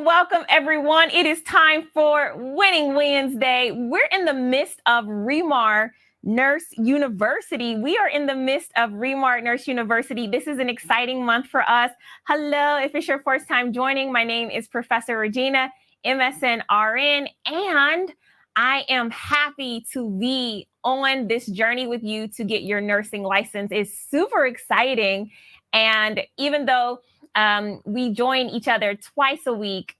welcome everyone. It is time for Winning Wednesday. We're in the midst of Remar Nurse University. We are in the midst of Remar Nurse University. This is an exciting month for us. Hello, if it's your first time joining, my name is Professor Regina MSN RN, and I am happy to be on this journey with you to get your nursing license. It's super exciting. And even though we join each other twice a week,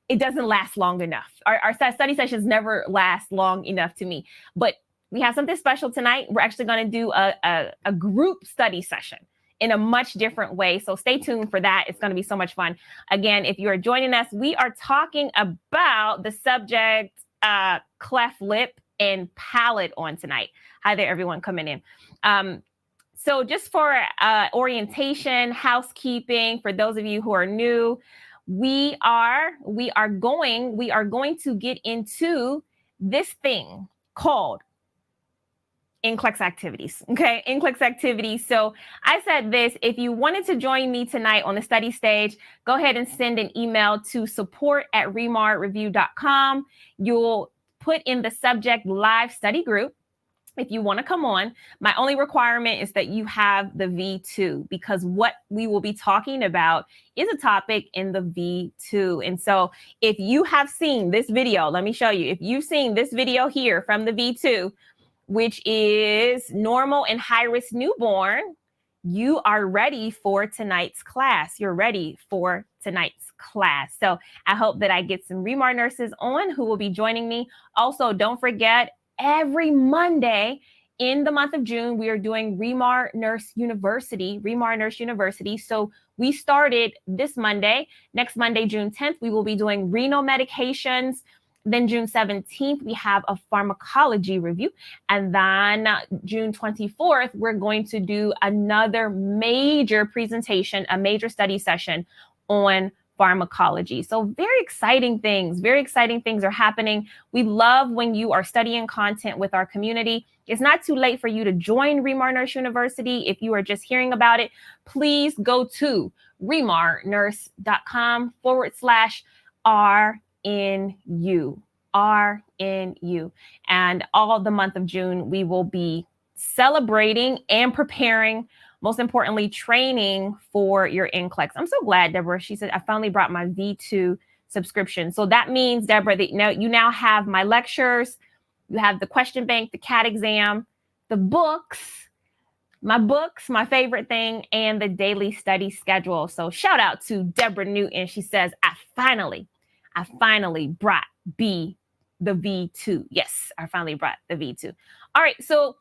it doesn't last long enough. Our study sessions never last long enough to me. But we have something special tonight. We're actually going to do a group study session in a much different way. So stay tuned for that. It's going to be so much fun. Again, if you are joining us, we are talking about the subject cleft lip and palate on tonight. Hi there, everyone coming in. So just for orientation, housekeeping, for those of you who are new, we are going to get into this thing called NCLEX activities. Okay, NCLEX activities. So I said this: if you wanted to join me tonight on the study stage, go ahead and send an email to support@remarreview.com. You'll put in the subject live study group. If you want to come on, my only requirement is that you have the V2, because what we will be talking about is a topic in the V2. And so if you have seen this video, let me show you. If you've seen this video here from the V2, which is normal and high-risk newborn, you are ready for tonight's class. You're ready for tonight's class. So I hope that I get some Remar nurses on who will be joining me. Also, don't forget, every Monday in the month of June, we are doing Remar Nurse University. So we started this Monday. Next Monday, June 10th, we will be doing renal medications. Then June 17th, we have a pharmacology review. And then June 24th, we're going to do another major presentation, a major study session on pharmacology. So very exciting things are happening. We love when you are studying content with our community. It's not too late for you to join Remar Nurse University. If you are just hearing about it, please go to remarnurse.com/RNU. RNU. And all the month of June, we will be celebrating and preparing, most importantly, training for your NCLEX. I'm so glad, Deborah. She said, I finally brought my V2 subscription. So that means, Deborah, that you now have my lectures, you have the question bank, the CAT exam, the books, my favorite thing, and the daily study schedule. So shout out to Deborah Newton. She says, I finally brought the V2. Yes, I finally brought the V2. All right, so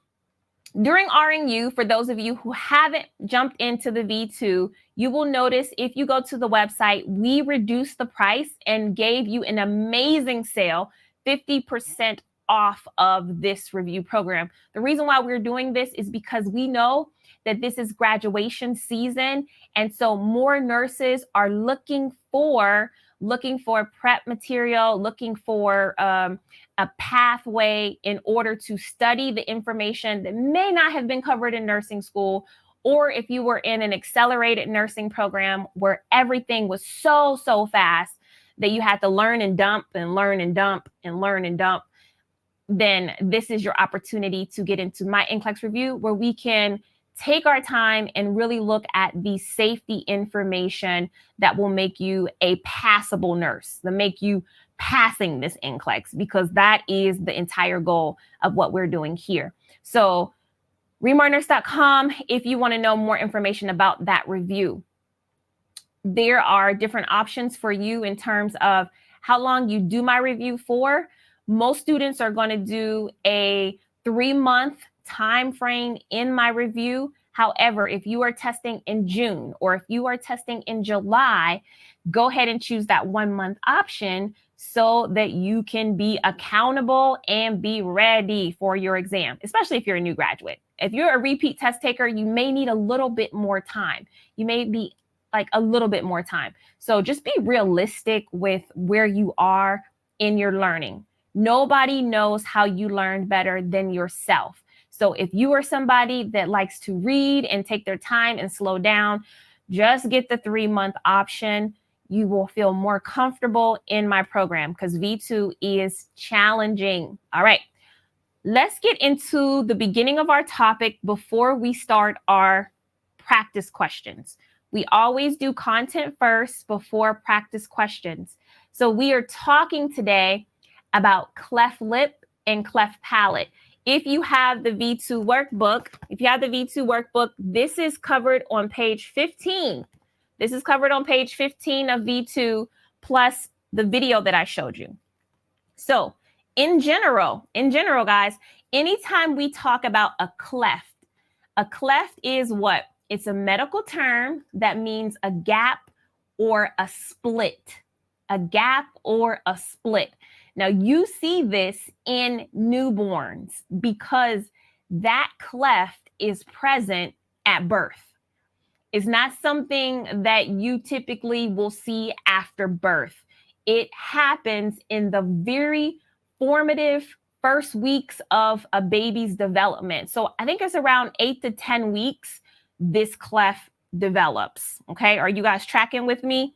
during RNU, for those of you who haven't jumped into the V2, you will notice if you go to the website, we reduced the price and gave you an amazing sale, 50% off of this review program. The reason why we're doing this is because we know that this is graduation season. And so more nurses are looking for prep material, looking for a pathway in order to study the information that may not have been covered in nursing school, or if you were in an accelerated nursing program where everything was so fast that you had to learn and dump and learn and dump and learn and dump, then this is your opportunity to get into my NCLEX review, where we can take our time and really look at the safety information that will make you a passable nurse, that make you passing this NCLEX, because that is the entire goal of what we're doing here. So remarnurse.com, if you want to know more information about that review. There are different options for you in terms of how long you do my review for. Most students are going to do a 3-month time frame in my review. However, if you are testing in June or if you are testing in July, go ahead and choose that 1-month option so that you can be accountable and be ready for your exam, especially if you're a new graduate. If you're a repeat test taker, you may need a little bit more time. You may be like a little bit more time. So just be realistic with where you are in your learning. Nobody knows how you learn better than yourself. So if you are somebody that likes to read and take their time and slow down, just get the 3-month option. you will feel more comfortable in my program because V2 is challenging. All right, let's get into the beginning of our topic before we start our practice questions. We always do content first before practice questions. So we are talking today about cleft lip and cleft palate. If you have the V2 workbook, this is covered on page 15. This is covered on page 15 of V2 plus the video that I showed you. So in general, guys, anytime we talk about a cleft is what? It's a medical term that means a gap or a split. A gap or a split. Now, you see this in newborns because that cleft is present at birth. It's not something that you typically will see after birth. It happens in the very formative first weeks of a baby's development. So I think it's around 8 to 10 weeks this cleft develops. Okay, are you guys tracking with me?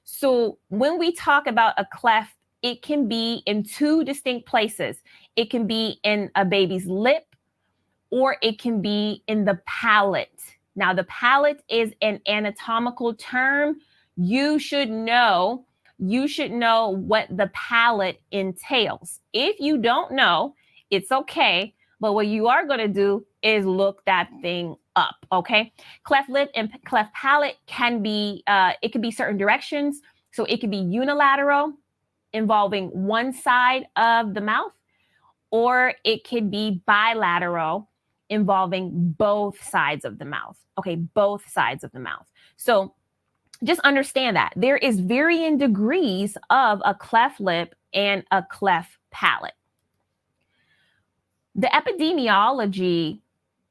So when we talk about a cleft, it can be in two distinct places. It can be in a baby's lip or it can be in the palate. Now, the palate is an anatomical term. You should know what the palate entails. If you don't know, it's okay. But what you are going to do is look that thing up, okay? Cleft lip and cleft palate can be, it could be certain directions. So it could be unilateral, involving one side of the mouth, or it could be bilateral, involving both sides of the mouth. Okay, both sides of the mouth. So just understand that there is varying degrees of a cleft lip and a cleft palate. The epidemiology,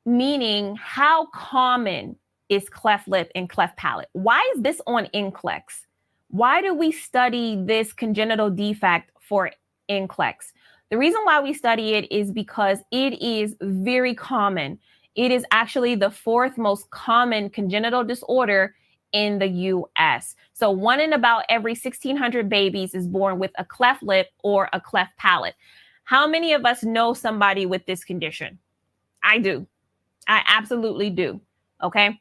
meaning how common is cleft lip and cleft palate? Why is this on NCLEX? Why do we study this congenital defect for NCLEX? The reason why we study it is because it is very common. It is actually the fourth most common congenital disorder in the US. So 1 in about every 1,600 babies is born with a cleft lip or a cleft palate. How many of us know somebody with this condition? I do. I absolutely do. Okay.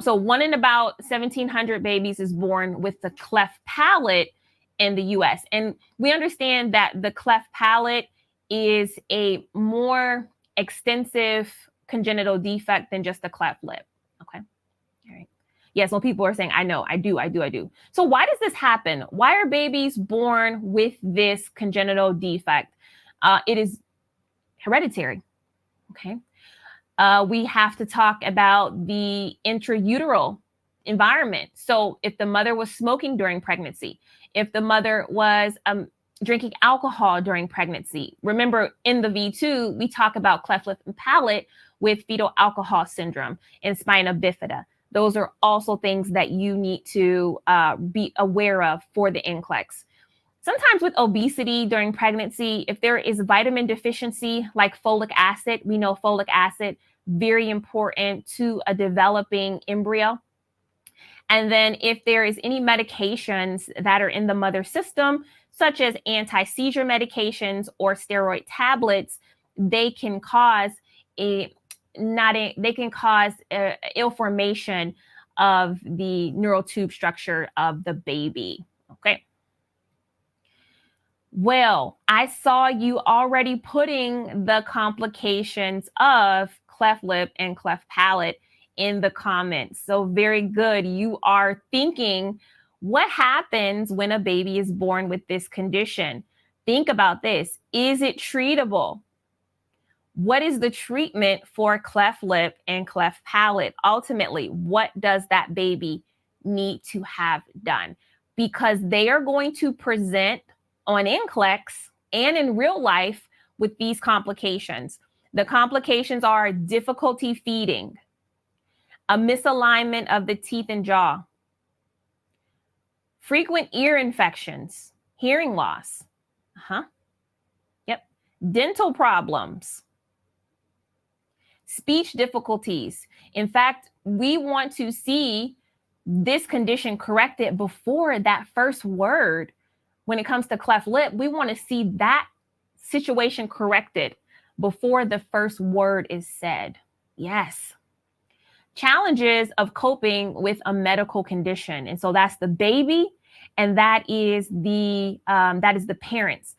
So 1 in about 1,700 babies is born with the cleft palate in the US. And we understand that the cleft palate is a more extensive congenital defect than just the cleft lip. Okay. All right. Yes, well, people are saying, I know, I do. So why does this happen? Why are babies born with this congenital defect? It is hereditary. Okay. We have to talk about the intrauteral environment. So if the mother was smoking during pregnancy, if the mother was drinking alcohol during pregnancy, remember in the V2, we talk about cleft lip and palate with fetal alcohol syndrome and spina bifida. Those are also things that you need to be aware of for the NCLEX. Sometimes with obesity during pregnancy, if there is vitamin deficiency like folic acid, we know folic acid, very important to a developing embryo. And then if there is any medications that are in the mother's system, such as anti-seizure medications or steroid tablets, they can cause ill formation of the neural tube structure of the baby. Okay. Well, I saw you already putting the complications of cleft lip and cleft palate in the comments. So very good. You are thinking, what happens when a baby is born with this condition? Think about this. Is it treatable? What is the treatment for cleft lip and cleft palate? Ultimately, what does that baby need to have done? Because they are going to present on NCLEX and in real life with these complications. The complications are difficulty feeding, a misalignment of the teeth and jaw, frequent ear infections, hearing loss, dental problems, speech difficulties. In fact, we want to see this condition corrected before that first word. When it comes to cleft lip, we want to see that situation corrected before the first word is said. Yes. Challenges of coping with a medical condition. And so that's the baby, and that is the parents.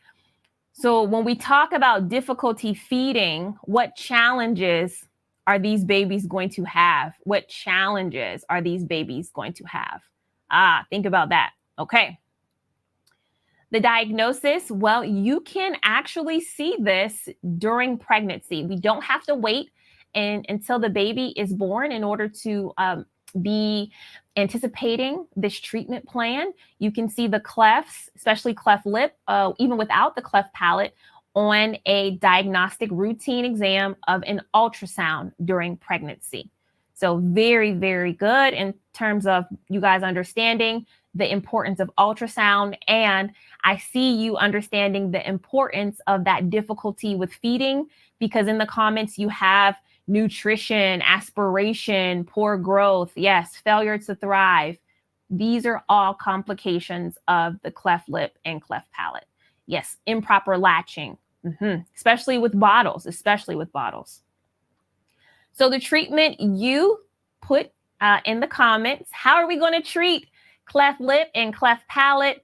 So when we talk about difficulty feeding, what challenges are these babies going to have? What challenges are these babies going to have? Think about that. Okay. The diagnosis, well, you can actually see this during pregnancy. We don't have to wait until the baby is born in order to be anticipating this treatment plan. You can see the clefts, especially cleft lip, even without the cleft palate, on a diagnostic routine exam of an ultrasound during pregnancy. So very, very good in terms of you guys understanding the importance of ultrasound. And I see you understanding the importance of that difficulty with feeding, because in the comments you have nutrition, aspiration, poor growth, yes, failure to thrive. These are all complications of the cleft lip and cleft palate. Yes, improper latching, especially with bottles, So the treatment you put in the comments, how are we going to treat cleft lip and cleft palate?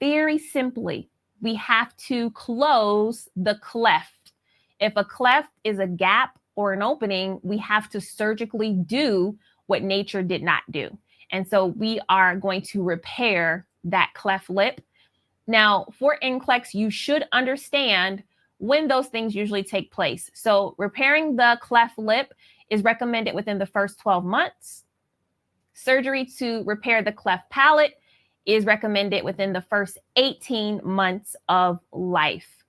Very simply, we have to close the cleft. If a cleft is a gap or an opening, we have to surgically do what nature did not do. And so we are going to repair that cleft lip. Now, for NCLEX, you should understand when those things usually take place. So repairing the cleft lip is recommended within the first 12 months. Surgery to repair the cleft palate is recommended within the first 18 months of life.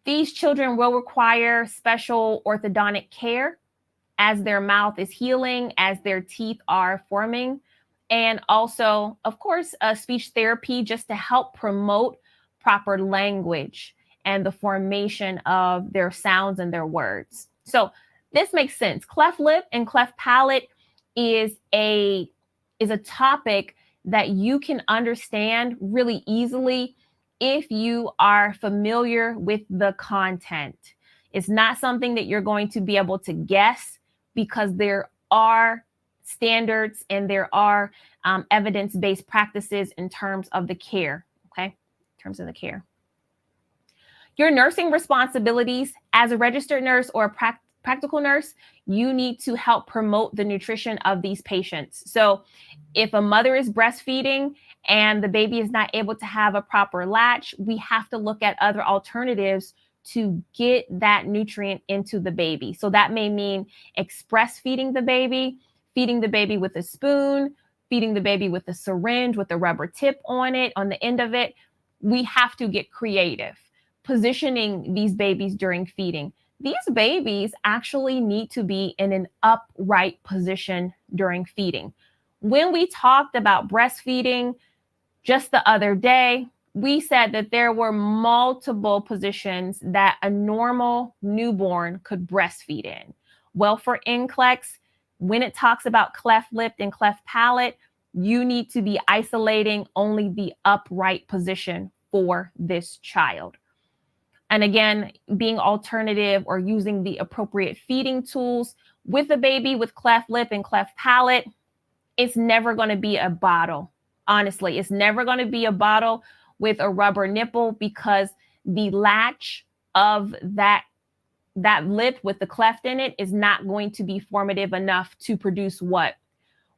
These children will require special orthodontic care as their mouth is healing, as their teeth are forming, and also, of course, speech therapy just to help promote proper language and the formation of their sounds and their words. So this makes sense. Cleft lip and cleft palate is a topic that you can understand really easily if you are familiar with the content. It's not something that you're going to be able to guess, because there are standards and there are evidence-based practices in terms of the care, okay? In terms of the care. Your nursing responsibilities as a registered nurse or a practical nurse, you need to help promote the nutrition of these patients. So if a mother is breastfeeding and the baby is not able to have a proper latch, we have to look at other alternatives to get that nutrient into the baby. So that may mean express feeding the baby with a spoon, feeding the baby with a syringe with a rubber tip on it, on the end of it. We have to get creative. Positioning these babies during feeding. These babies actually need to be in an upright position during feeding. When we talked about breastfeeding just the other day, we said that there were multiple positions that a normal newborn could breastfeed in. Well, for NCLEX, when it talks about cleft lip and cleft palate, you need to be isolating only the upright position for this child. And again, being alternative or using the appropriate feeding tools with a baby with cleft lip and cleft palate, it's never going to be a bottle. Honestly, it's never going to be a bottle with a rubber nipple, because the latch of that lip with the cleft in it is not going to be formative enough to produce what?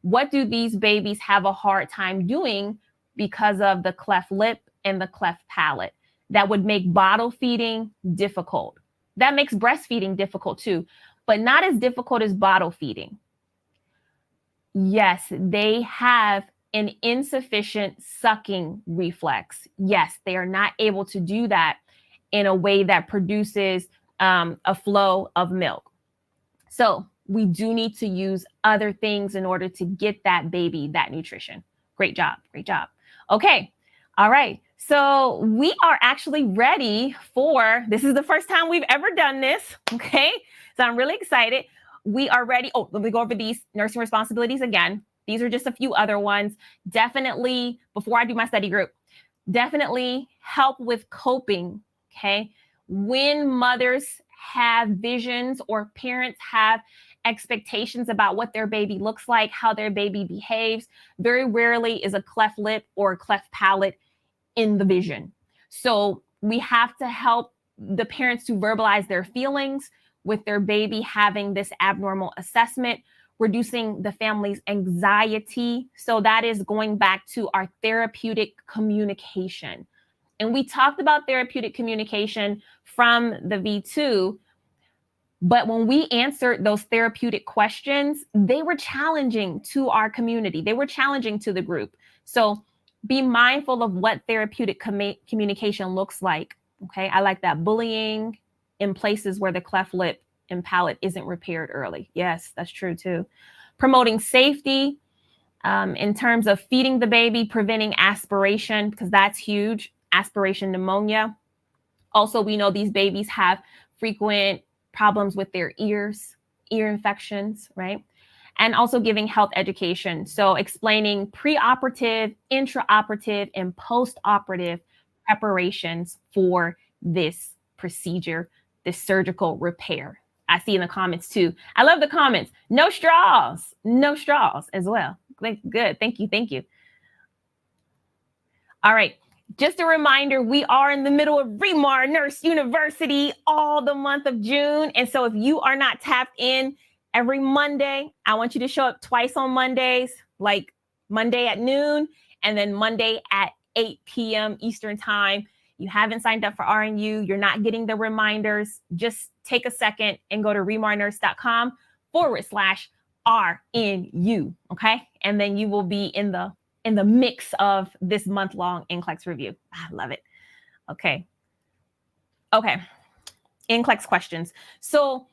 What do these babies have a hard time doing because of the cleft lip and the cleft palate? That would make bottle feeding difficult. That makes breastfeeding difficult too, but not as difficult as bottle feeding. Yes, they have an insufficient sucking reflex. Yes, they are not able to do that in a way that produces a flow of milk. So we do need to use other things in order to get that baby that nutrition. Great job. Great job. Okay. All right. So we are actually ready for, this is the first time we've ever done this. Okay. So I'm really excited. We are ready. Oh, let me go over these nursing responsibilities again. These are just a few other ones. Definitely, before I do my study group, definitely help with coping, okay? When mothers have visions or parents have expectations about what their baby looks like, how their baby behaves, very rarely is a cleft lip or cleft palate in the vision. So we have to help the parents to verbalize their feelings with their baby having this abnormal assessment, reducing the family's anxiety. So that is going back to our therapeutic communication. And we talked about therapeutic communication from the V2, but when we answered those therapeutic questions, they were challenging to our community. They were challenging to the group. So be mindful of what therapeutic communication looks like. Okay, I like that. Bullying in places where the cleft lip and palate isn't repaired early. Yes, that's true too. Promoting safety in terms of feeding the baby, preventing aspiration, because that's huge. Aspiration pneumonia. Also, we know these babies have frequent problems with their ears, ear infections, right? And also giving health education. So explaining preoperative, intraoperative, and postoperative preparations for this procedure, this surgical repair. I see in the comments too. I love the comments. No straws as well. Good. Thank you. All right. Just a reminder, we are in the middle of Remar Nurse University all the month of June. And so if you are not tapped in every Monday, I want you to show up twice on Mondays, like Monday at noon and then Monday at 8 p.m. Eastern time. You haven't signed up for RNU. You're not getting the reminders. Just take a second and go to remarnurse.com/RNU. Okay. And then you will be in the mix of this month-long NCLEX review. I love it. Okay. NCLEX questions. So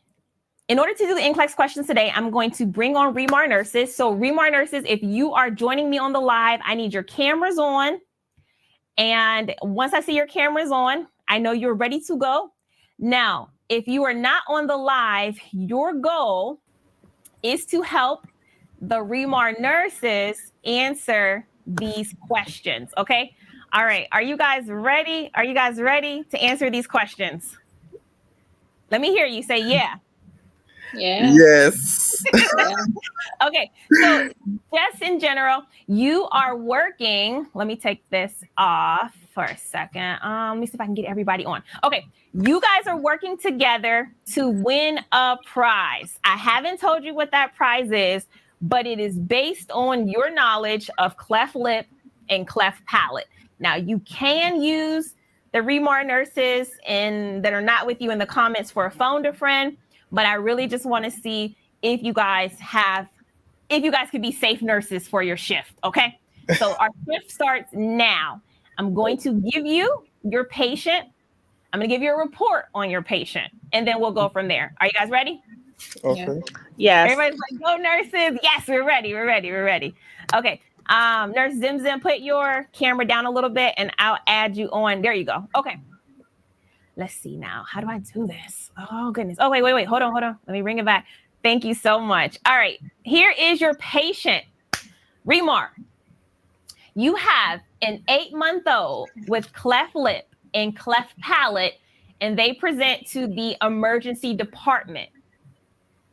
in order to do the NCLEX questions today, I'm going to bring on Remar nurses. So Remar nurses, if you are joining me on the live, I need your cameras on. And once I see your cameras on, I know you're ready to go. Now, if you are not on the live, your goal is to help the Remar nurses answer these questions. Okay. All right. Are you guys ready? Are you guys ready to answer these questions? Let me hear you say yeah. Yeah. Yes. Okay. So just in general, you are working. Let me take this off for a second. Let me see if I can get everybody on. Okay. You guys are working together to win a prize. I haven't told you what that prize is, but it is based on your knowledge of cleft lip and cleft palate. Now, you can use the Remar nurses that are not with you in the comments for a phone to friend, but I really just want to see if you guys could be safe nurses for your shift, okay? So our shift starts now. I'm going to give you your patient. I'm going to give you a report on your patient, and then we'll go from there. Are you guys ready? Okay. Yes. Everybody's like, go nurses. Yes, we're ready. Okay. Nurse Zim, put your camera down a little bit and I'll add you on. There you go. Okay. Let's see now. How do I do this? Oh, goodness. Oh, wait. Hold on. Let me bring it back. Thank you so much. All right. Here is your patient. Remar, you have an 8-month-old with cleft lip and cleft palate, and they present to the emergency department.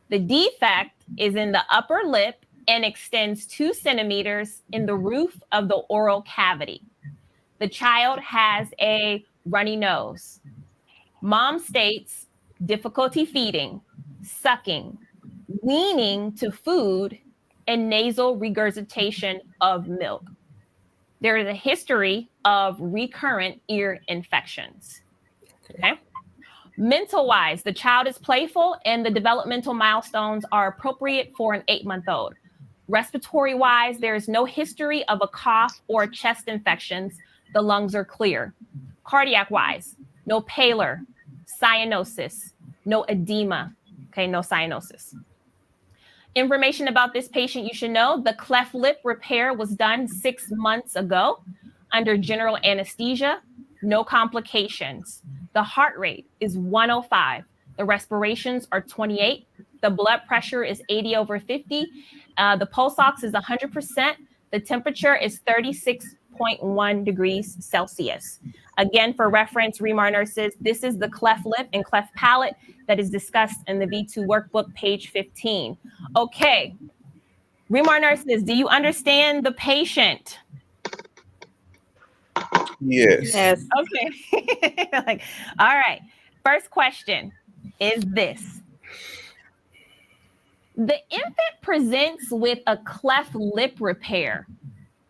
The defect is in the upper lip and extends 2 centimeters in the roof of the oral cavity. The child has a runny nose. Mom states difficulty feeding, sucking, weaning to food, and nasal regurgitation of milk. There is a history of recurrent ear infections. Okay. Mental-wise, the child is playful and the developmental milestones are appropriate for an 8-month-old. Respiratory-wise, there is no history of a cough or chest infections. The lungs are clear. Cardiac-wise, no pallor, cyanosis, no edema. Okay, no cyanosis. Information about this patient you should know: the cleft lip repair was done 6 months ago under general anesthesia, no complications. The heart rate is 105. The respirations are 28. The blood pressure is 80/50. The pulse ox is 100%. The temperature is 36.1 degrees Celsius. Again, for reference, Remar nurses, this is the cleft lip and cleft palate that is discussed in the V2 workbook, page 15. Okay, Remar nurses, do you understand the patient? Yes. Yes. Okay. Like, all right. First question is this. The infant presents with a cleft lip repair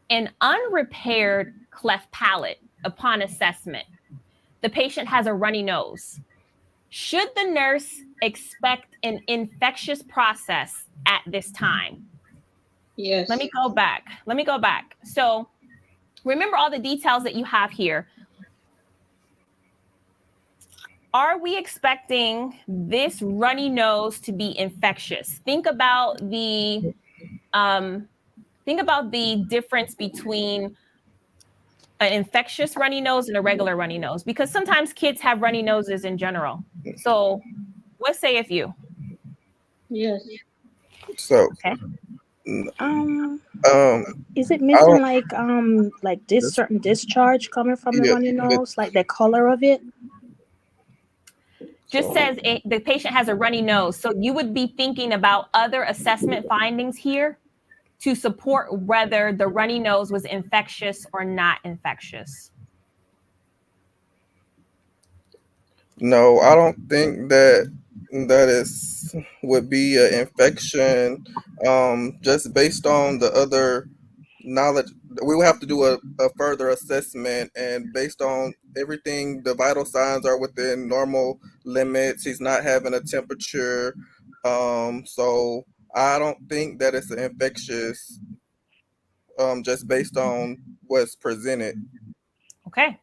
and unrepaired cleft palate upon assessment. The patient has a runny nose. Should the nurse expect an infectious process at this time? Yes. Let me go back. So remember all the details that you have here. Are we expecting this runny nose to be infectious? Think about the difference between an infectious runny nose and a regular runny nose, because sometimes kids have runny noses in general. So what sayeth you? Yes. So, Okay. Is it missing like this certain discharge coming from the runny nose, like the color of it? Just says the patient has a runny nose. So you would be thinking about other assessment findings here to support whether the runny nose was infectious or not infectious. no, I don't think that would be an infection. Just based on the other knowledge, we will have to do a further assessment, and based on everything, the vital signs are within normal limits. He's not having a temperature, so I don't think that it's an infectious, just based on what's presented. Okay.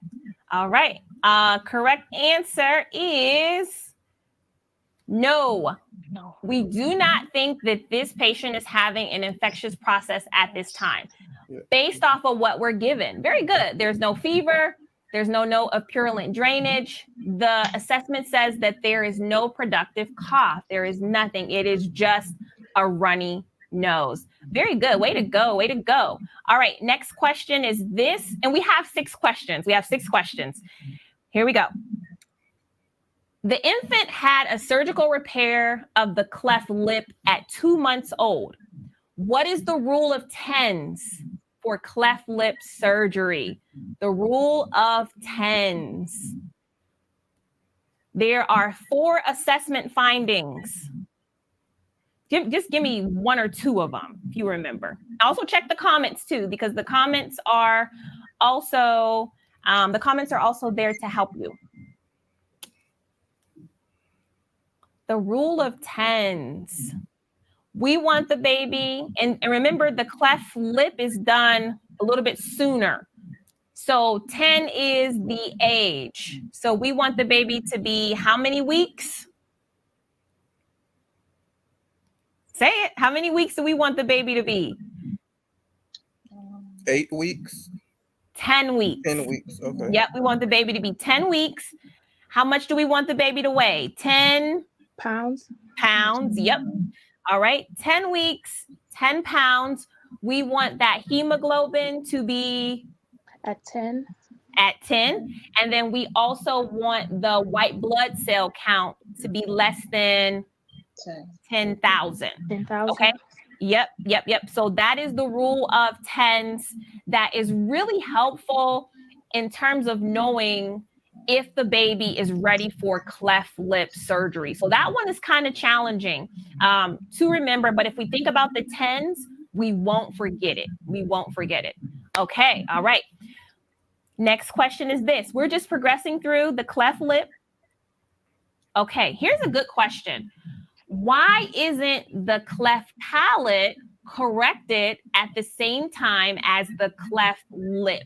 All right. Correct answer is no. No. We do not think that this patient is having an infectious process at this time, based off of what we're given. Very good. There's no fever. There's no note of purulent drainage. The assessment says that there is no productive cough. There is nothing. It is just a runny nose. Very good. Way to go. Way to go. All right. Next question is this. And we have 6 questions. Here we go. The infant had a surgical repair of the cleft lip at 2 months old. What is the rule of tens for cleft lip surgery? The rule of tens. There are 4 assessment findings. Just give me 1 or 2 of them, if you remember. Also check the comments too, because the comments are also there to help you. The rule of tens. We want the baby, and remember the cleft lip is done a little bit sooner. So 10 is the age. So we want the baby to be how many weeks? Say it. How many weeks do we want the baby to be? 8 weeks. 10 weeks. 10 weeks. Okay. Yep, we want the baby to be 10 weeks. How much do we want the baby to weigh? 10 pounds. Yep. All right. 10 weeks, 10 pounds. We want that hemoglobin to be at 10. And then we also want the white blood cell count to be less than 10,000. 10,000. Okay. Yep. So that is the rule of tens that is really helpful in terms of knowing if the baby is ready for cleft lip surgery. So that one is kind of challenging to remember. But if we think about the tens, we won't forget it. Okay. All right. Next question is this. We're just progressing through the cleft lip. Okay. Here's a good question. Why isn't the cleft palate corrected at the same time as the cleft lip?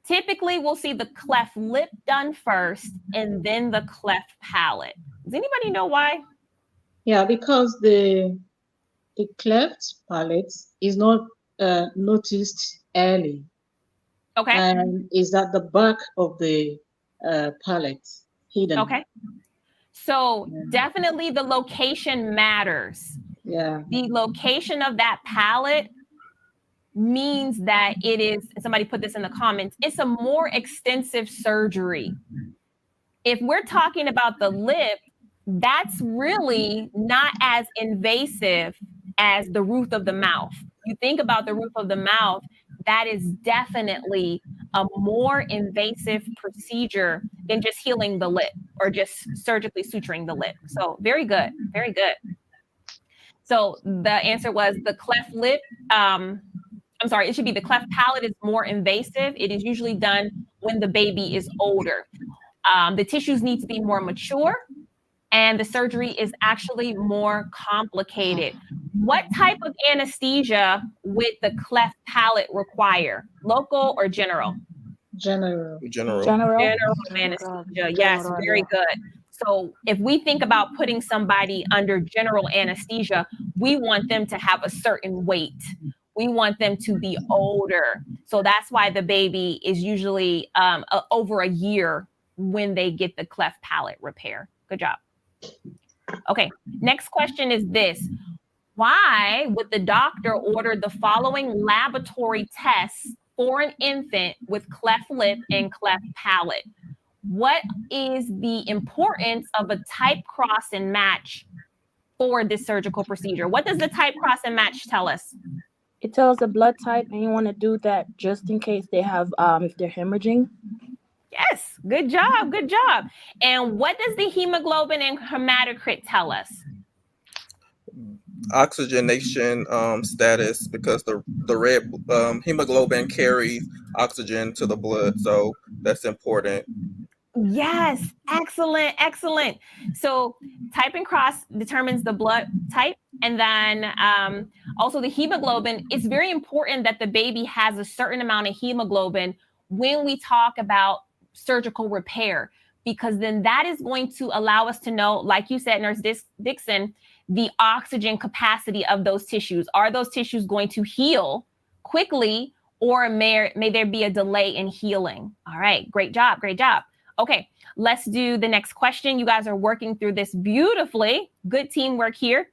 Typically, we'll see the cleft lip done first and then the cleft palate. Does anybody know why? Yeah, because the cleft palate is not noticed early. Okay. And is at the back of the palate, hidden. Okay. So definitely the location matters. Yeah. The location of that palate means that it is, somebody put this in the comments, it's a more extensive surgery. If we're talking about the lip, that's really not as invasive as the roof of the mouth. You think about the roof of the mouth, that is definitely a more invasive procedure than just healing the lip or just surgically suturing the lip. So very good, very good. So the answer was the cleft lip. I'm sorry, it should be the cleft palate is more invasive. It is usually done when the baby is older. The tissues need to be more mature, and the surgery is actually more complicated. What type of anesthesia would the cleft palate require? Local or general? General. General anesthesia. Yes, very good. So if we think about putting somebody under general anesthesia, we want them to have a certain weight. We want them to be older. So that's why the baby is usually over a year when they get the cleft palate repair. Good job. Okay, next question is this. Why would the doctor order the following laboratory tests for an infant with cleft lip and cleft palate? What is the importance of a type cross and match for this surgical procedure? What does the type cross and match tell us? It tells the blood type, and you want to do that just in case they have, if they're hemorrhaging. Yes, good job, good job. And what does the hemoglobin and hematocrit tell us? Oxygenation status, because the red hemoglobin carries oxygen to the blood, so that's important. Yes, excellent, excellent. So type and cross determines the blood type, and then also the hemoglobin. It's very important that the baby has a certain amount of hemoglobin when we talk about surgical repair, because then that is going to allow us to know, like you said, Nurse Dixon, the oxygen capacity of those tissues. Are those tissues going to heal quickly, or may there be a delay in healing? All right, great job, great job. Okay, let's do the next question. You guys are working through this beautifully. Good teamwork here.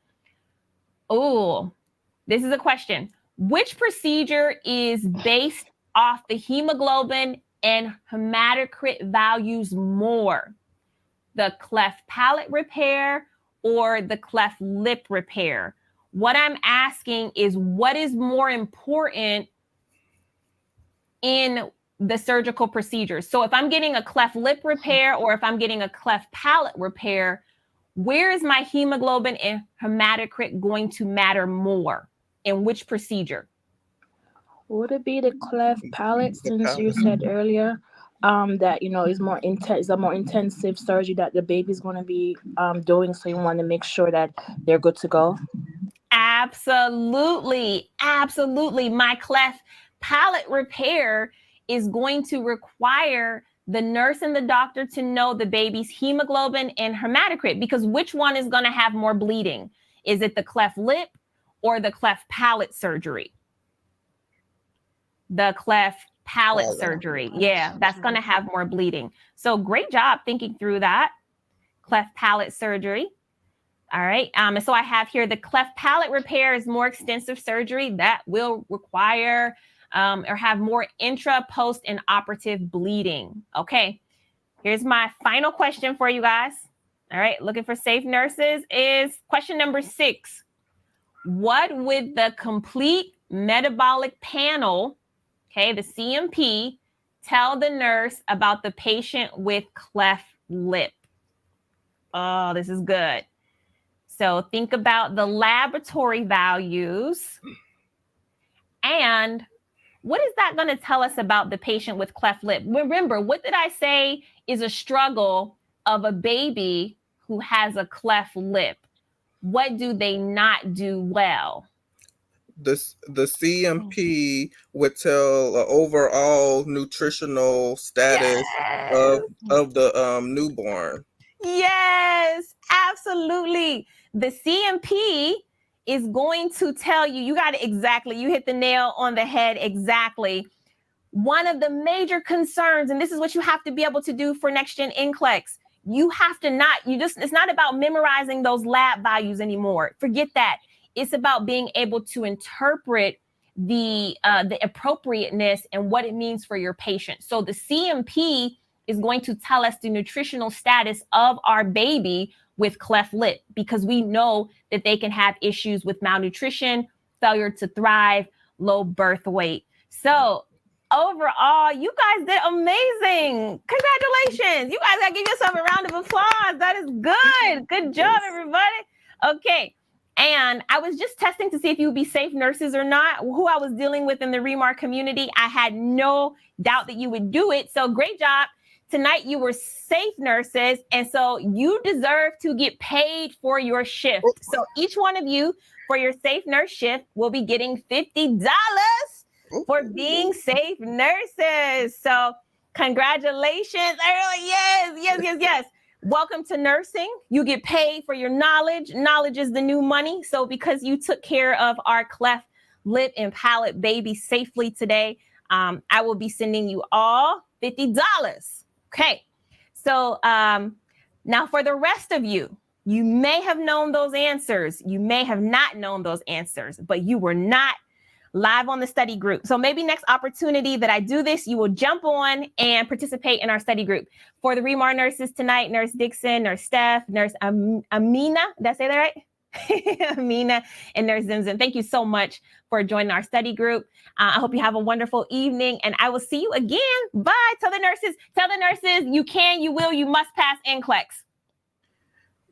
Oh, this is a question. Which procedure is based off the hemoglobin and hematocrit values more? The cleft palate repair or the cleft lip repair? What I'm asking is, what is more important in the surgical procedures? So if I'm getting a cleft lip repair or if I'm getting a cleft palate repair, where is my hemoglobin and hematocrit going to matter more? In which procedure? Would it be the cleft palate, since you said earlier that, you know, is more intense, a more intensive surgery that the baby's going to be doing, so you want to make sure that they're good to go? Absolutely, absolutely. My cleft palate repair is going to require the nurse and the doctor to know the baby's hemoglobin and hematocrit, because which one is going to have more bleeding? Is it the cleft lip or the cleft palate surgery? The cleft palate surgery. Yeah, that's going to have more bleeding. So great job thinking through that. Cleft palate surgery. All right. So I have here the cleft palate repair is more extensive surgery that will require or have more intra, post, and operative bleeding. Okay. Here's my final question for you guys. All right. Looking for safe nurses is question number 6. What would the complete metabolic panel, okay, the CMP, tell the nurse about the patient with cleft lip? Oh, this is good. So think about the laboratory values, and what is that going to tell us about the patient with cleft lip? Remember, what did I say is a struggle of a baby who has a cleft lip? What do they not do well? The CMP would tell overall nutritional status of the newborn. Yes, absolutely. The CMP is going to tell you, you got it exactly. You hit the nail on the head exactly. One of the major concerns, and this is what you have to be able to do for Next Gen NCLEX, You have to it's not about memorizing those lab values anymore. Forget that. It's about being able to interpret the appropriateness and what it means for your patient. So the CMP is going to tell us the nutritional status of our baby with cleft lip, because we know that they can have issues with malnutrition, failure to thrive, low birth weight. So overall, you guys did amazing. Congratulations. You guys gotta give yourself a round of applause. That is good. Good job, everybody. Okay. And I was just testing to see if you would be safe nurses or not, who I was dealing with in the REMAR community. I had no doubt that you would do it. So great job. Tonight, you were safe nurses. And so you deserve to get paid for your shift. So each one of you for your safe nurse shift will be getting $50 for being safe nurses. So congratulations. Yes. Welcome to nursing. You get paid for your knowledge. Knowledge is the new money. So because you took care of our cleft lip and palate baby safely today, I will be sending you all $50. Okay. So now for the rest of you, you may have known those answers. You may have not known those answers, but you were not live on the study group. So maybe next opportunity that I do this, you will jump on and participate in our study group. For the REMAR nurses tonight, Nurse Dixon, Nurse Steph, Nurse Amina, did I say that right? Amina and Nurse Zimzim, thank you so much for joining our study group. I hope you have a wonderful evening, and I will see you again. Bye. Tell the nurses, you can, you will, you must pass NCLEX.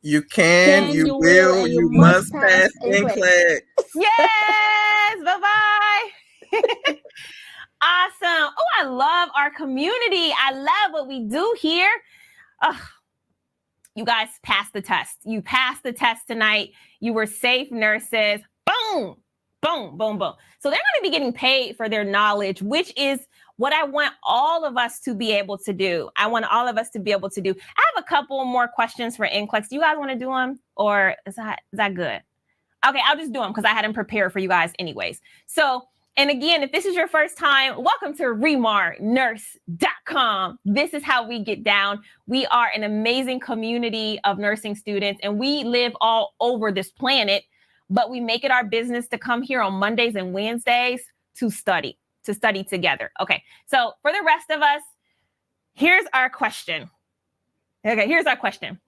You can, you will, you must pass NCLEX. Yes. Bye-bye. Awesome. Oh, I love our community. I love what we do here. You guys passed the test. You passed the test tonight. You were safe nurses. Boom, boom, boom, boom. So they're going to be getting paid for their knowledge, which is what I want all of us to be able to do. I want all of us to be able to do. I have a couple more questions for NCLEX. Do you guys want to do them, or is that good? Okay, I'll just do them because I had them prepared for you guys anyways. So, and again, if this is your first time, welcome to remarnurse.com. This is how we get down. We are an amazing community of nursing students, and we live all over this planet, but we make it our business to come here on Mondays and Wednesdays to study together. Okay, so for the rest of us, here's our question. Okay, here's our question.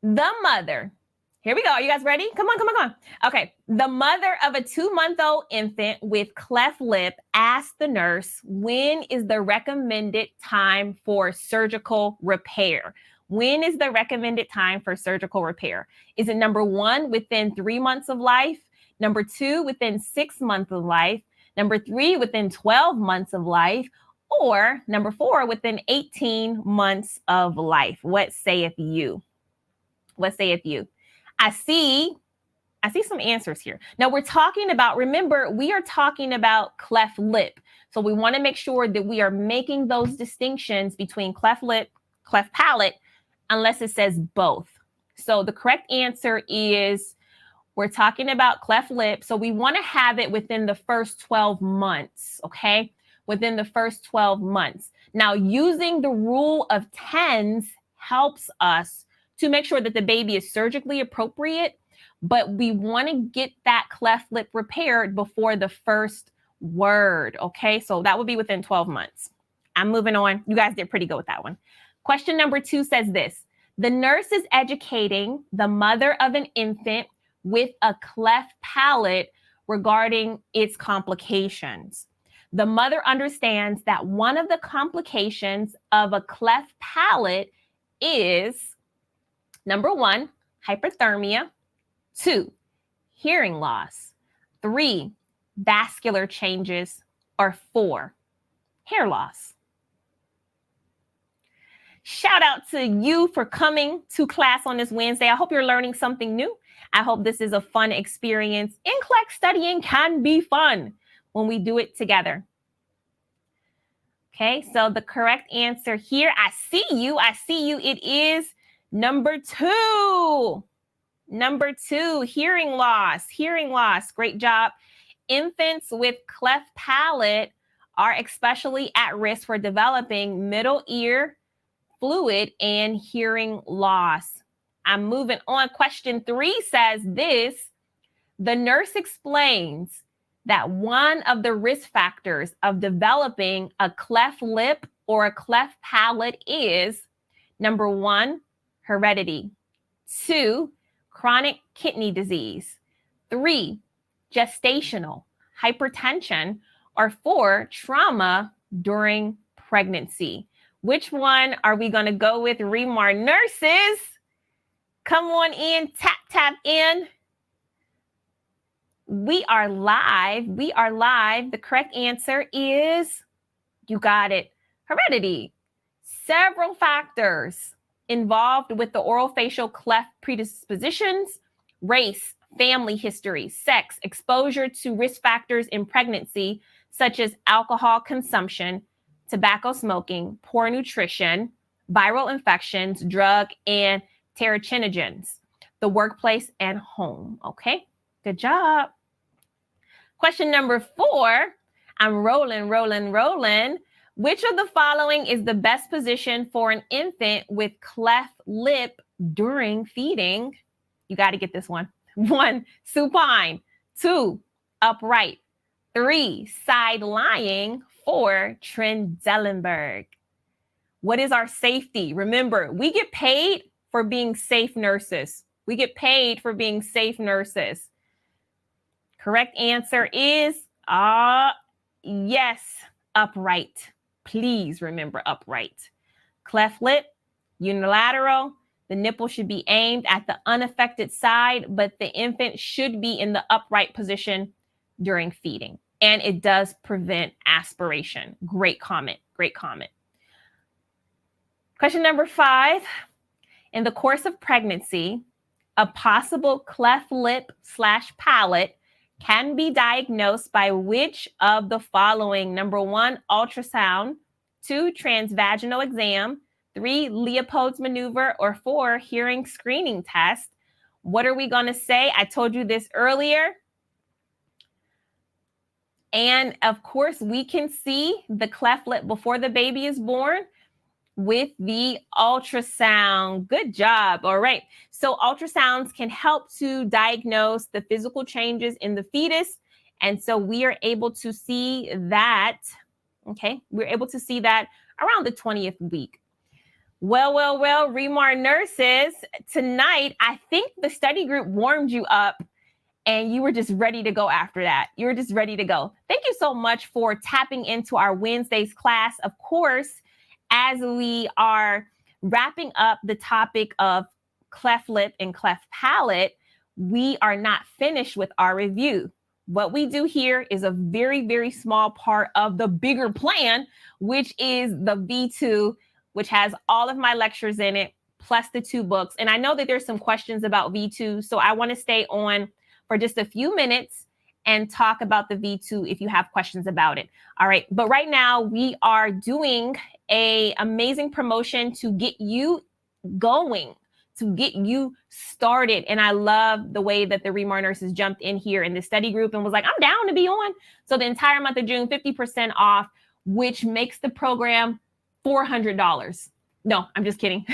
The mother, here we go. Are you guys ready? Come on. Okay, the mother of a 2-month-old infant with cleft lip asked the nurse, when is the recommended time for surgical repair? When is the recommended time for surgical repair? Is it number 1, within 3 months of life? Number 2, within 6 months of life? Number 3, within 12 months of life? Or number 4, within 18 months of life? What saith you? What saith you? I see some answers here. Now remember, we are talking about cleft lip. So we want to make sure that we are making those distinctions between cleft lip, cleft palate, unless it says both. So the correct answer is, we're talking about cleft lip. So we want to have it within the first 12 months, okay? Within the first 12 months. Now, using the rule of tens helps us to make sure that the baby is surgically appropriate, but we want to get that cleft lip repaired before the first word, okay? So that would be within 12 months. I'm moving on. You guys did pretty good with that one. Question number 2 says this: the nurse is educating the mother of an infant with a cleft palate regarding its complications. The mother understands that one of the complications of a cleft palate is, number 1, hyperthermia, 2, hearing loss, 3, vascular changes, or 4, hair loss. Shout out to you for coming to class on this Wednesday. I hope you're learning something new. I hope this is a fun experience. NCLEX studying can be fun when we do it together. Okay, so the correct answer here, I see you. It is number 2. Number 2, hearing loss. Great job. Infants with cleft palate are especially at risk for developing middle ear fluid and hearing loss. I'm moving on. Question 3 says this: the nurse explains that one of the risk factors of developing a cleft lip or a cleft palate is, number 1, heredity, 2, chronic kidney disease, 3, gestational, hypertension, or 4, trauma during pregnancy. Which one are we going to go with, Remar nurses? Come on in, tap in. We are live. We are live. The correct answer is, you got it, heredity. Several factors involved with the orofacial cleft predispositions: race, family history, sex, exposure to risk factors in pregnancy, such as alcohol consumption, tobacco smoking, poor nutrition, viral infections, drug and teratogens, the workplace and home. Okay, good job. Question number 4, I'm rolling. Which of the following is the best position for an infant with cleft lip during feeding? You got to get this one. 1, supine. 2, upright. 3, side lying. 4, Trendelenburg. What is our safety? Remember, we get paid for being safe nurses. We get paid for being safe nurses. Correct answer is, yes, upright. Please remember upright. Cleft lip, unilateral. The nipple should be aimed at the unaffected side, but the infant should be in the upright position during feeding. And it does prevent aspiration. Great comment. Question number 5. In the course of pregnancy, a possible cleft lip / palate can be diagnosed by which of the following? Number 1, ultrasound. 2, transvaginal exam. 3, Leopold's maneuver. Or 4, hearing screening test. What are we going to say? I told you this earlier. And of course, we can see the cleft lip before the baby is born with the ultrasound. Good job. All right. So ultrasounds can help to diagnose the physical changes in the fetus. And so we are able to see that. Okay. We're able to see that around the 20th week. Well, Remar nurses, tonight, I think the study group warmed you up and you were just ready to go after that. You were just ready to go. Thank you so much for tapping into our Wednesday's class. Of course, as we are wrapping up the topic of cleft lip and cleft palate, we are not finished with our review. What we do here is a very, very small part of the bigger plan, which is the V2, which has all of my lectures in it, plus the 2 books. And I know that there's some questions about V2, so I want to stay on for just a few minutes and talk about the V2 if you have questions about it. All right, but right now we are doing an amazing promotion to get you going, to get you started. And I love the way that the Remar nurses jumped in here in the study group and was like, I'm down to be on. So the entire month of June, 50% off, which makes the program $400. No, I'm just kidding.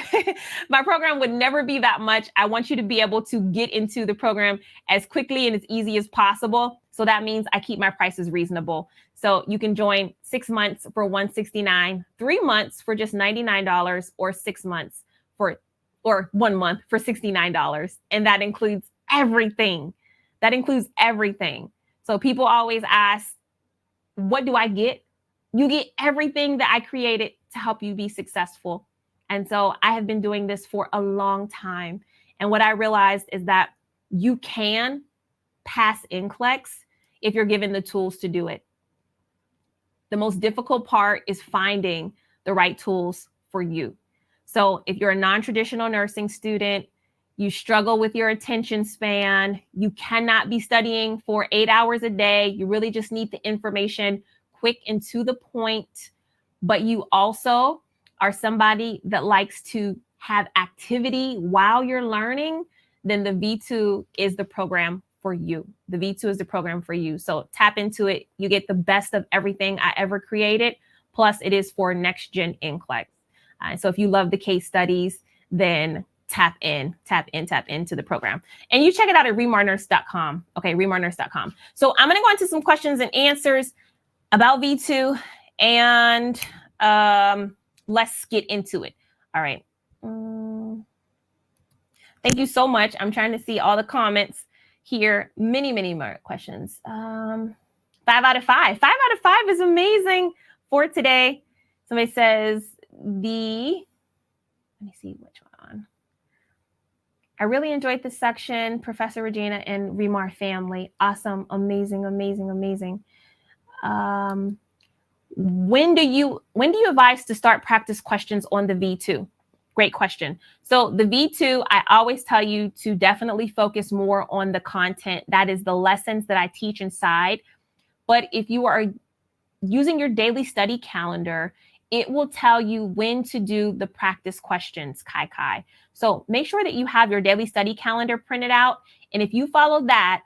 My program would never be that much. I want you to be able to get into the program as quickly and as easy as possible. So that means I keep my prices reasonable. So you can join 6 months for $169, 3 months for just $99, or 6 months or 1 month for $69. And that includes everything. So people always ask, what do I get? You get everything that I created to help you be successful. And so I have been doing this for a long time. And what I realized is that you can pass NCLEX if you're given the tools to do it. The most difficult part is finding the right tools for you. So if you're a non-traditional nursing student, you struggle with your attention span, you cannot be studying for 8 hours a day, you really just need the information quick and to the point, but you also are somebody that likes to have activity while you're learning, then the V2 is the program for you. The V2 is the program for you. So tap into it. You get the best of everything I ever created. Plus it is for next gen NCLEX. So if you love the case studies, then tap into the program. And you check it out at remarnurse.com. Okay, remarnurse.com. So I'm going to go into some questions and answers about V2, and let's get into it. All right. Thank you so much. I'm trying to see all the comments here. Many more questions. 5 out of 5. 5 out of 5 is amazing for today. Somebody says let me see which one. I really enjoyed this section, Professor Regina and Remar family. Awesome, amazing. When do you advise to start practice questions on the V2? Great question. So the V2, I always tell you to definitely focus more on the content. That is the lessons that I teach inside. But if you are using your daily study calendar, it will tell you when to do the practice questions, Kai. So make sure that you have your daily study calendar printed out. And if you follow that,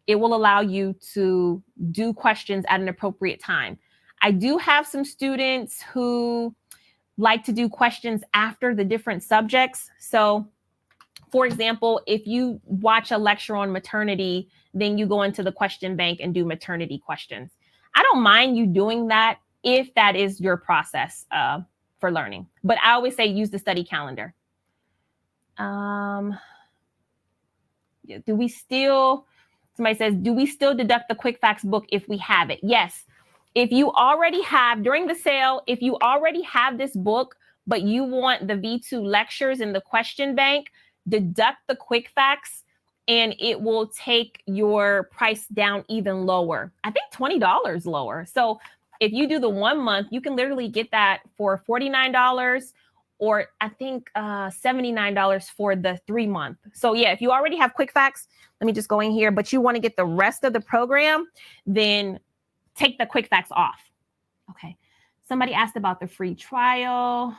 it will allow you to do questions at an appropriate time. I do have some students who like to do questions after the different subjects. So for example, if you watch a lecture on maternity, then you go into the question bank and do maternity questions. I don't mind you doing that if that is your process for learning. But I always say use the study calendar. Somebody says, do we still deduct the Quick Facts book if we have it? Yes. If you already have, during the sale, if you already have this book, but you want the V2 lectures in the question bank, deduct the Quick Facts and it will take your price down even lower. I think $20 lower. So if you do the 1 month, you can literally get that for $49 or I think $79 for the 3 month. So yeah, if you already have Quick Facts, let me just go in here, but you want to get the rest of the program, then take the Quick Facts off. Okay. Somebody asked about the free trial.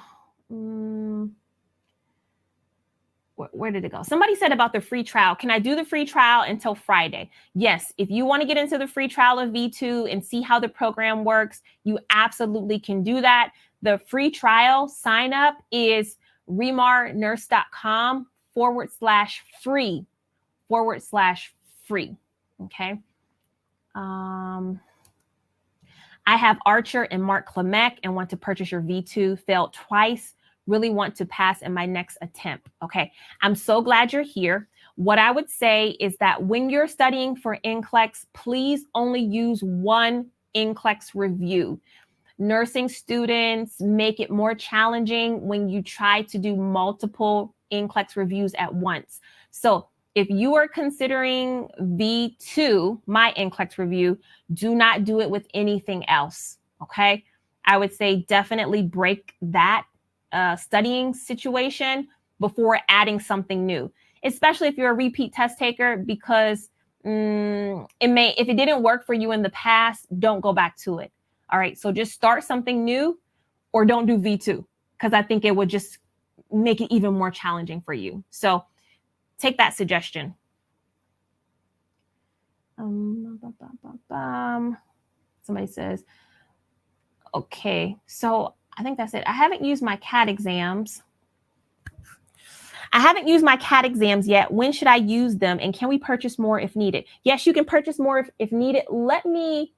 Where did it go? Somebody said about the free trial. Can I do the free trial until Friday? Yes. If you want to get into the free trial of V2 and see how the program works, you absolutely can do that. The free trial sign up is remarnurse.com/free. Okay. I have Archer and Mark Clemec and want to purchase your V2, failed twice, really want to pass in my next attempt. Okay, I'm so glad you're here. What I would say is that when you're studying for NCLEX, please only use one NCLEX review. Nursing students make it more challenging when you try to do multiple NCLEX reviews at once. So if you are considering V2, my NCLEX review, do not do it with anything else, okay? I would say definitely break that studying situation before adding something new, especially if you're a repeat test taker, because if it didn't work for you in the past, don't go back to it. All right, so just start something new or don't do V2, because I think it would just make it even more challenging for you. So take that suggestion. Somebody says, okay, so I think that's it. I haven't used my CAT exams. Yet. When should I use them? And can we purchase more if needed? Yes, you can purchase more if needed. Let me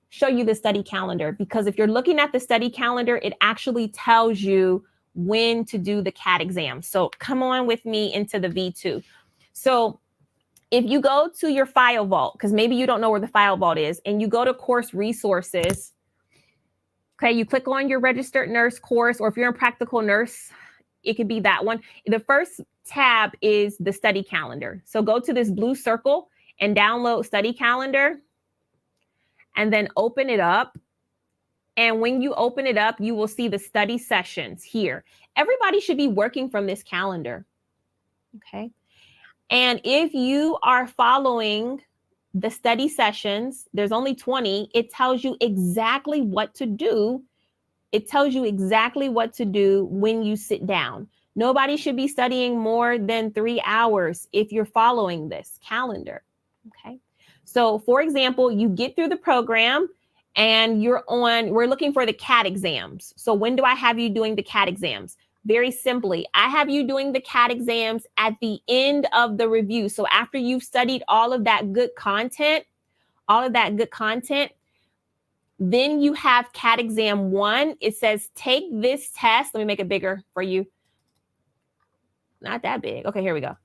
show you the study calendar, because if you're looking at the study calendar, it actually tells you when to do the CAT exam. So come on with me into the V2. So if you go to your file vault, because maybe you don't know where the file vault is, and you go to course resources, okay, you click on your registered nurse course, or if you're a practical nurse, it could be that one. The first tab is the study calendar. So go to this blue circle and download study calendar and then open it up. And when you open it up, you will see the study sessions here. Everybody should be working from this calendar, okay? And if you are following the study sessions, there's only 20, it tells you exactly what to do. It tells you exactly what to do when you sit down. Nobody should be studying more than 3 hours if you're following this calendar, okay? So for example, you get through the program and we're looking for the CAT exams. So when do I have you doing the CAT exams? Very simply, I have you doing the CAT exams at the end of the review. So after you've studied all of that good content, then you have CAT exam 1. It says, take this test. Let me make it bigger for you. Not that big. Okay, here we go.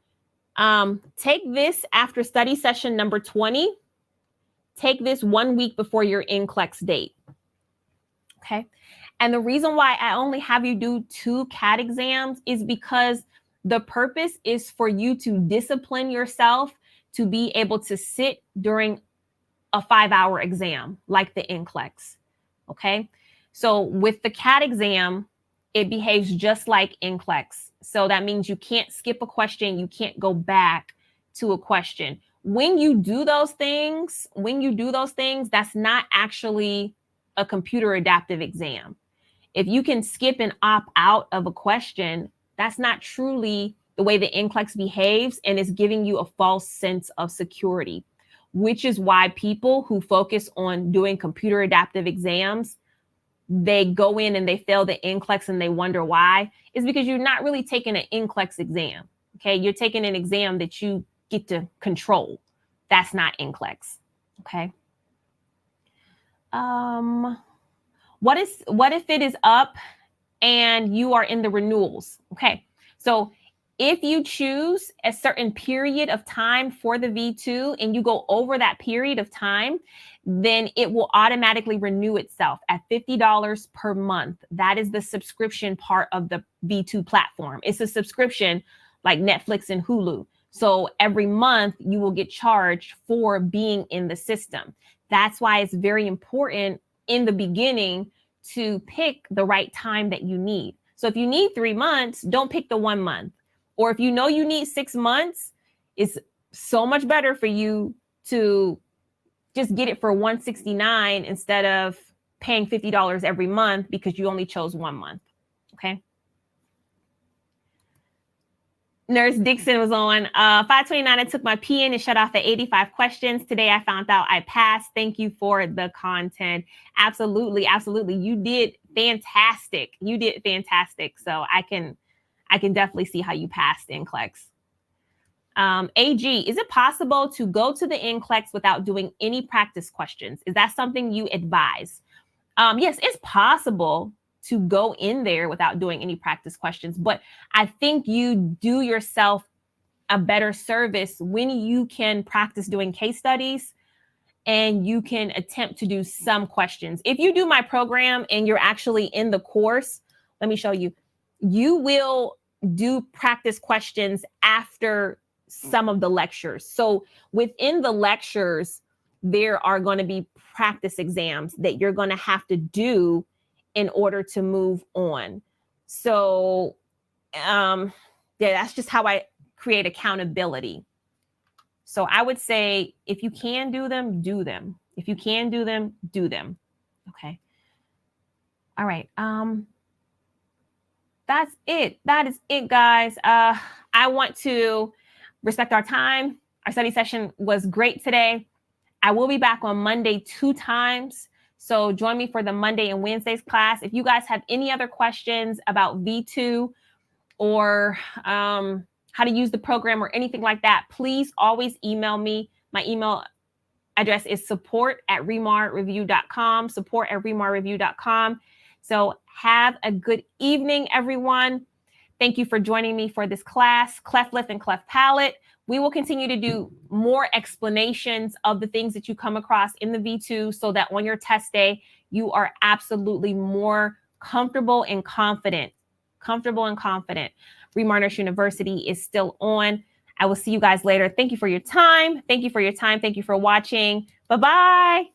Take this after study session number 20. Take this 1 week before your NCLEX date. Okay. And the reason why I only have you do 2 CAT exams is because the purpose is for you to discipline yourself to be able to sit during a 5-hour exam like the NCLEX. Okay. So with the CAT exam, it behaves just like NCLEX. So that means you can't skip a question. You can't go back to a question. When you do those things, that's not actually a computer adaptive exam. If you can skip and opt out of a question, that's not truly the way the NCLEX behaves, and it's giving you a false sense of security, which is why people who focus on doing computer adaptive exams, they go in and they fail the NCLEX and they wonder why. It's because you're not really taking an NCLEX exam. Okay, you're taking an exam that you get to control. That's not NCLEX. Okay. What if it is up and you are in the renewals? Okay, so if you choose a certain period of time for the V2 and you go over that period of time, then it will automatically renew itself at $50 per month. That is the subscription part of the V2 platform. It's a subscription like Netflix and Hulu. So every month you will get charged for being in the system. That's why it's very important in the beginning to pick the right time that you need. So if you need 3 months, don't pick the 1 month. Or if you know you need 6 months, it's so much better for you to just get it for $169 instead of paying $50 every month because you only chose 1 month. Okay. Nurse Dixon was on 529. I took my PN and shut off the 85 questions. Today I found out I passed. Thank you for the content. Absolutely. Absolutely. You did fantastic. So I can definitely see how you passed NCLEX. AG, is it possible to go to the NCLEX without doing any practice questions? Is that something you advise? Yes, it's possible to go in there without doing any practice questions, but I think you do yourself a better service when you can practice doing case studies and you can attempt to do some questions. If you do my program and you're actually in the course, let me show you, you will do practice questions after some of the lectures. So within the lectures, there are going to be practice exams that you're going to have to do in order to move on. So yeah, that's just how I create accountability. So I would say if you can do them, do them. If you can do them, do them. Okay. All right. That's it. That is it, guys. I want to respect our time. Our study session was great today. I will be back on Monday 2 times. So join me for the Monday and Wednesdays class. If you guys have any other questions about V2 or how to use the program or anything like that, please always email me. My email address is support@remarreview.com, support@remarreview.com. So have a good evening, everyone. Thank you for joining me for this class, Cleft Lip and Cleft Palate. We will continue to do more explanations of the things that you come across in the V2 so that on your test day, you are absolutely more comfortable and confident. Remar Nurse University is still on. I will see you guys later. Thank you for your time. Thank you for watching. Bye-bye.